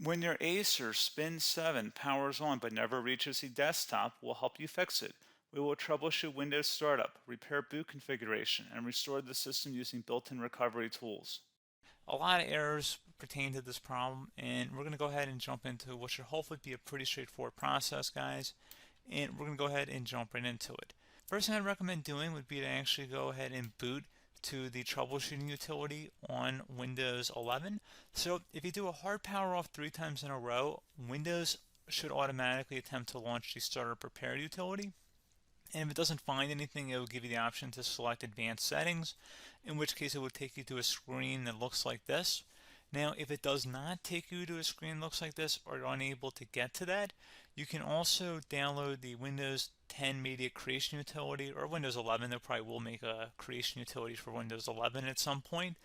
When your Acer Spin 7 powers on but never reaches the desktop, we'll help you fix it. We will troubleshoot Windows startup, repair boot configuration, and restore the system using built-in recovery tools. A lot of errors pertain to this problem, and we're going to go ahead and jump into what should hopefully be a pretty straightforward process, guys. And we're going to go ahead and jump right into it. First thing I'd recommend doing would be to actually go ahead and boot to the troubleshooting utility on Windows 11. So if you do a hard power off 3 times in a row, Windows should automatically attempt to launch the startup repair utility. And if it doesn't find anything, it will give you the option to select advanced settings, in which case it will take you to a screen that looks like this. Now, if it does not take you to a screen that looks like this, or you're unable to get to that, you can also download the Windows 10 Media Creation Utility, or Windows 11. They probably will make a creation utility for Windows 11 at some point.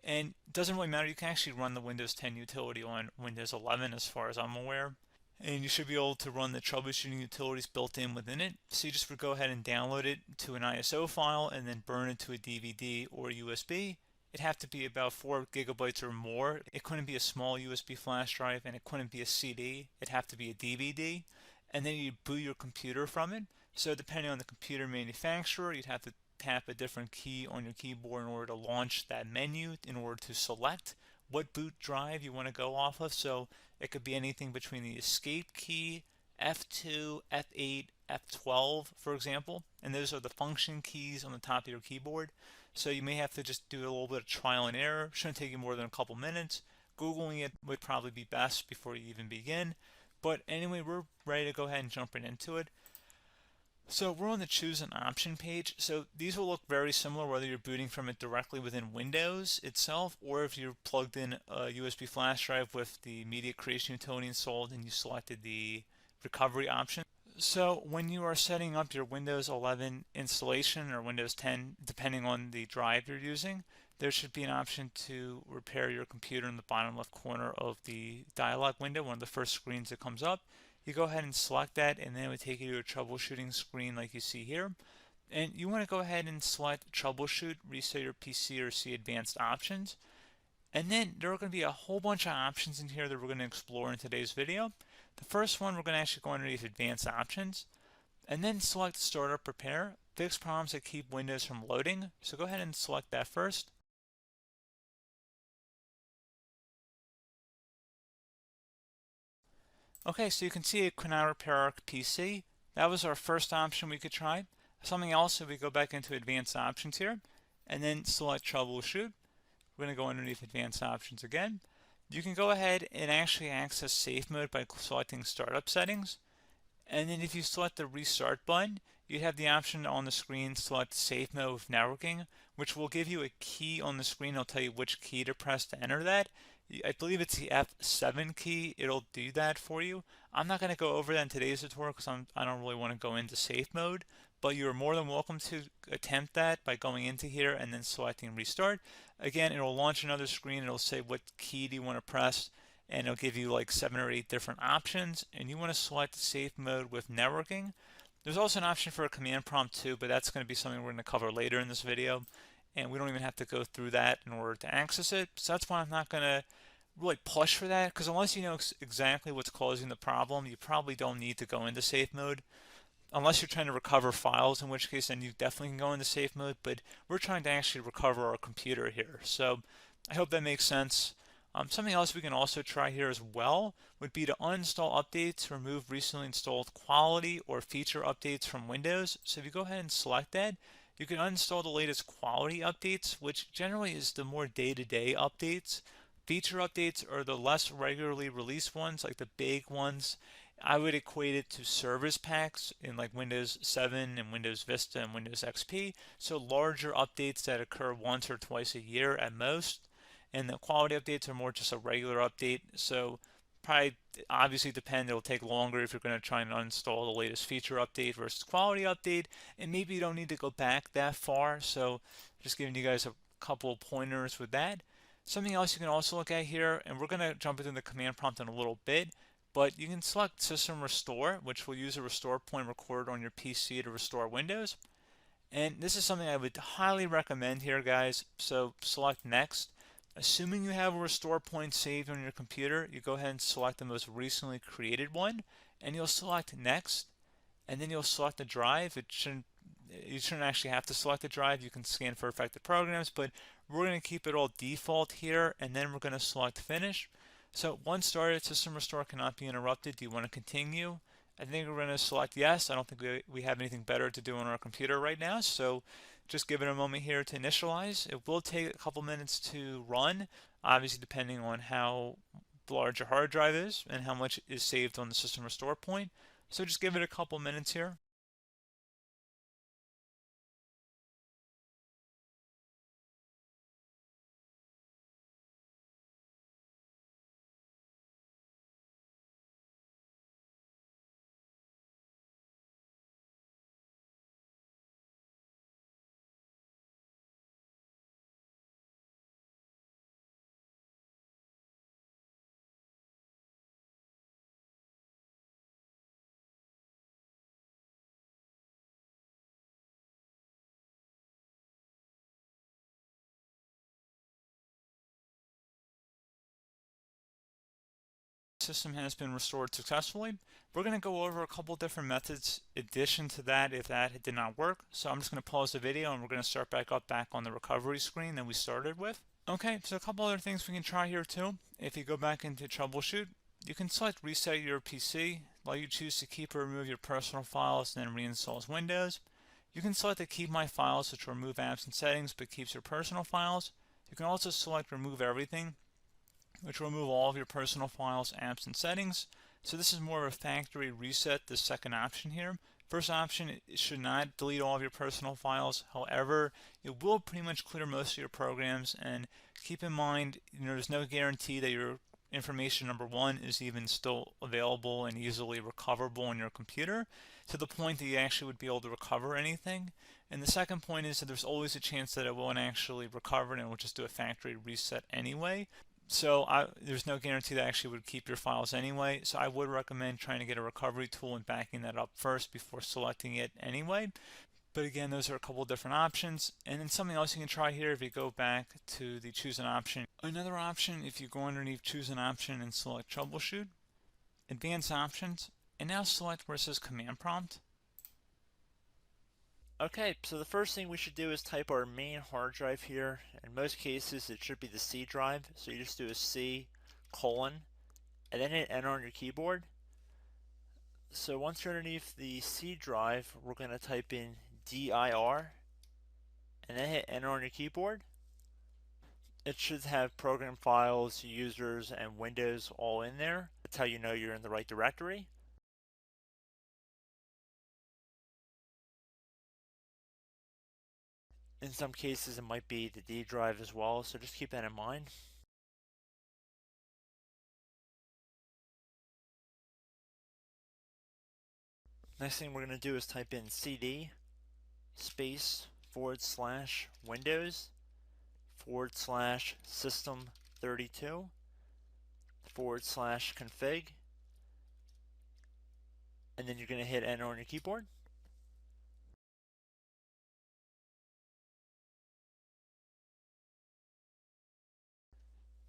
And it doesn't really matter, you can actually run the Windows 10 utility on Windows 11 as far as I'm aware, and you should be able to run the troubleshooting utilities built in within it. So you just would go ahead and download it to an ISO file and then burn it to a DVD or USB. It'd have to be about 4 gigabytes or more. It couldn't be a small USB flash drive, and it couldn't be a CD. It'd have to be a DVD. And then you boot your computer from it. So depending on the computer manufacturer, you'd have to tap a different key on your keyboard in order to launch that menu, in order to select what boot drive you want to go off of. So it could be anything between the escape key, F2, F8, F12, for example, and those are the function keys on the top of your keyboard. So you may have to just do a little bit of trial and error. Shouldn't take you more than a couple minutes. Googling it would probably be best before you even begin. But anyway, we're ready to go ahead and jump right into it. So we're on the choose an option page. So these will look very similar whether you're booting from it directly within Windows itself, or if you're plugged in a USB flash drive with the media creation utility installed and you selected the recovery option. So when you are setting up your Windows 11 installation or Windows 10, depending on the drive you're using, there should be an option to repair your computer in the bottom left corner of the dialog window, one of the first screens that comes up. You go ahead and select that, and then it would take you to a troubleshooting screen like you see here. And you want to go ahead and select troubleshoot, reset your PC, or see advanced options. And then there are going to be a whole bunch of options in here that we're going to explore in today's video. The first one, we're going to actually go underneath advanced options, and then select startup repair, fix problems that keep Windows from loading. So go ahead and select that first. Okay, so you can see it could not repair our PC. That was our first option we could try. Something else, if we go back into advanced options here, and then select troubleshoot, we're going to go underneath advanced options again. You can go ahead and actually access safe mode by selecting startup settings. And then if you select the restart button, you have the option on the screen select safe mode with networking, which will give you a key on the screen. It'll tell you which key to press to enter that. I believe it's the F7 key. It'll do that for you. I'm not going to go over that in today's tutorial because I don't really want to go into safe mode, but you're more than welcome to attempt that by going into here and then selecting restart. Again, it'll launch another screen. It'll say what key do you want to press, and it'll give you like 7 or 8 different options, and you want to select safe mode with networking. There's also an option for a command prompt too, but that's going to be something we're going to cover later in this video, and we don't even have to go through that in order to access it. So that's why I'm not going to really push for that, because unless you know exactly what's causing the problem, you probably don't need to go into safe mode. Unless you're trying to recover files, in which case then you definitely can go into safe mode, but we're trying to actually recover our computer here. So I hope that makes sense. Something else we can also try here as well would be to uninstall updates, remove recently installed quality or feature updates from Windows. So if you go ahead and select that, you can uninstall the latest quality updates, which generally is the more day-to-day updates. Feature updates are the less regularly released ones, like the big ones. I would equate it to service packs in like Windows 7 and Windows Vista and Windows XP. So larger updates that occur once or twice a year at most. And the quality updates are more just a regular update. So probably obviously depend, it'll take longer if you're going to try and uninstall the latest feature update versus quality update. And maybe you don't need to go back that far. So just giving you guys a couple of pointers with that. Something else you can also look at here, and we're going to jump into the command prompt in a little bit, but you can select System Restore, which will use a restore point recorded on your PC to restore Windows. And this is something I would highly recommend here, guys. So select Next. Assuming you have a restore point saved on your computer, you go ahead and select the most recently created one, and you'll select next, and then you'll select the drive. You shouldn't actually have to select the drive. You can scan for affected programs, but we're going to keep it all default here, and then we're going to select finish. So once started, system restore cannot be interrupted. Do you want to continue? I think we're going to select yes. I don't think we have anything better to do on our computer right now, so just give it a moment here to initialize. It will take a couple minutes to run, obviously depending on how large your hard drive is and how much is saved on the system restore point. So just give it a couple minutes here. System has been restored successfully. We're going to go over a couple different methods addition to that if that did not work. So I'm just going to pause the video and we're going to start back on the recovery screen that we started with. Okay, so a couple other things we can try here too. If you go back into troubleshoot, you can select reset your PC, while you choose to keep or remove your personal files and then reinstalls Windows. You can select to keep my files, which will remove apps and settings but keeps your personal files. You can also select remove everything, which will remove all of your personal files, apps, and settings. So this is more of a factory reset, the second option here. First option, it should not delete all of your personal files. However, it will pretty much clear most of your programs. And keep in mind, there's no guarantee that your information, number one, is even still available and easily recoverable on your computer to the point that you actually would be able to recover anything. And the second point is that there's always a chance that it won't actually recover and it will just do a factory reset anyway. So there's no guarantee that actually would keep your files anyway. So I would recommend trying to get a recovery tool and backing that up first before selecting it anyway. But again, those are a couple different options. And then something else you can try here if you go back to the choose an option. Another option, if you go underneath choose an option and select troubleshoot, advanced options, and now select where it says command prompt. Okay, so the first thing we should do is type our main hard drive here. In most cases, it should be the C drive. So you just do a C colon and then hit enter on your keyboard. So once you're underneath the C drive, we're going to type in dir and then hit enter on your keyboard. It should have program files, users, and Windows all in there. That's how you know you're in the right directory. In some cases, it might be the D drive as well, so just keep that in mind. Next thing we're going to do is type in cd space / Windows / system 32 / config, and then you're going to hit enter on your keyboard.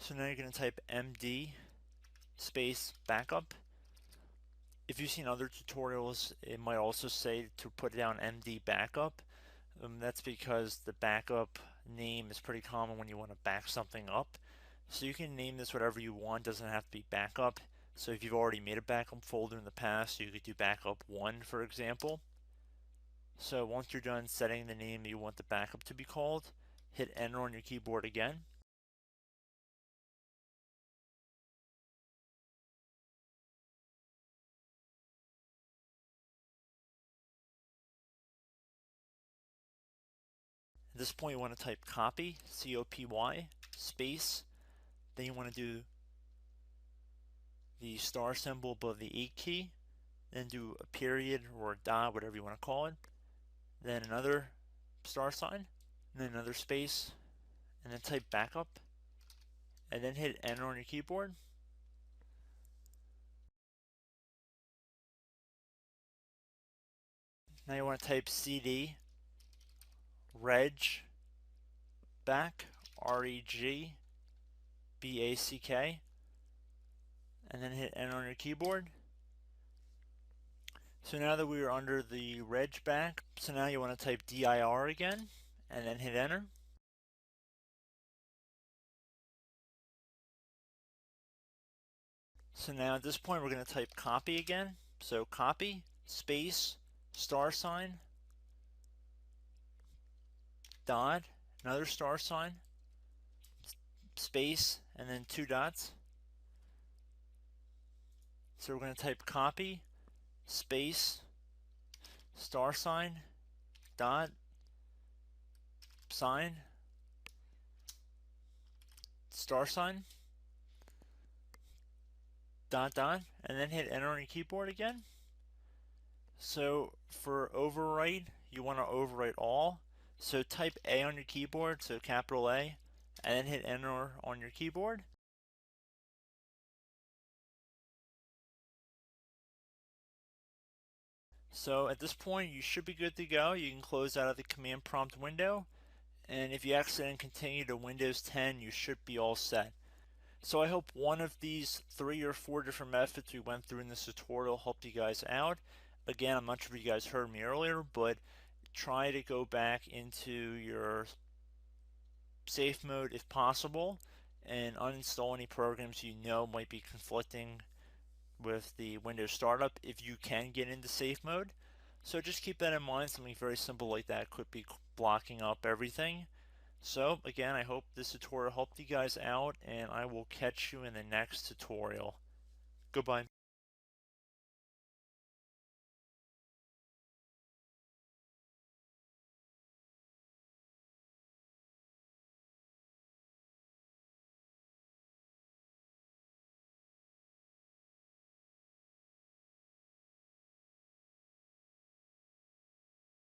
So now you're going to type md space backup. If you've seen other tutorials, it might also say to put down md backup. That's because the backup name is pretty common when you want to back something up. So you can name this whatever you want, doesn't have to be backup. So if you've already made a backup folder in the past, you could do backup 1, for example. So once you're done setting the name you want the backup to be called, hit enter on your keyboard again. At this point, you want to type copy, C-O-P-Y, space. Then you want to do the star symbol above the 8 key. Then do a period or a dot, whatever you want to call it. Then another star sign, and then another space, and then type backup. And then hit enter on your keyboard. Now you want to type cd reg back, reg BACK, and then hit enter on your keyboard. So now that we are under the reg back, so now you want to type dir again, and then hit enter. So now at this point we're going to type copy again. So copy, space, $sign, dot, another $sign, space, and then 2 dots. So we're going to type copy, space, $sign, dot, sign, $sign, dot, dot, and then hit enter on your keyboard again. So for overwrite, you want to overwrite all. So type A on your keyboard, so capital A, and then hit enter on your keyboard. So at this point, you should be good to go. You can close out of the command prompt window, and if you accidentally continue to Windows 10, you should be all set. So I hope one of these 3 or 4 different methods we went through in this tutorial helped you guys out. Again, I'm not sure if you guys heard me earlier, but try to go back into your safe mode if possible and uninstall any programs you know might be conflicting with the Windows startup if you can get into safe mode. So just keep that in mind. Something very simple like that could be blocking up everything. So again, I hope this tutorial helped you guys out, and I will catch you in the next tutorial. Goodbye.